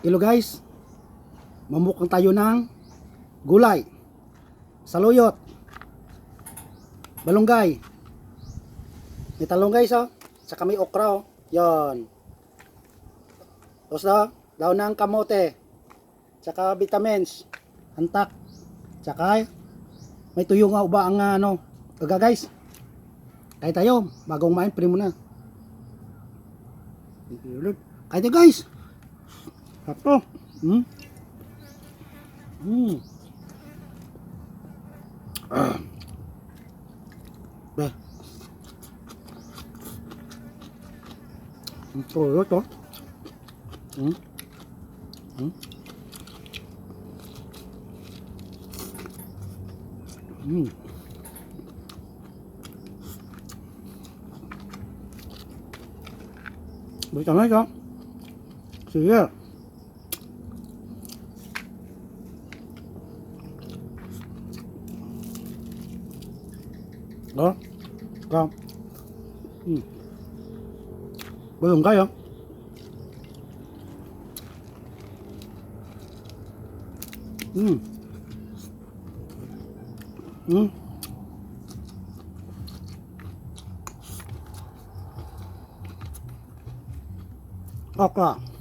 Hello guys, mamukang tayo ng gulay, saluyot, balunggay, may talong guys oh, saka may okra oh, yon. Tapos daw ng kamote, saka vitamins, antak, saka may tuyo nga uba ang ano. Kaga guys, kaya tayo, bagong main, primo na. Kaya tayo guys. Apo. Be. Ito, ito. Balik na ito. Sige. Ka. Balunggay oh. Okra.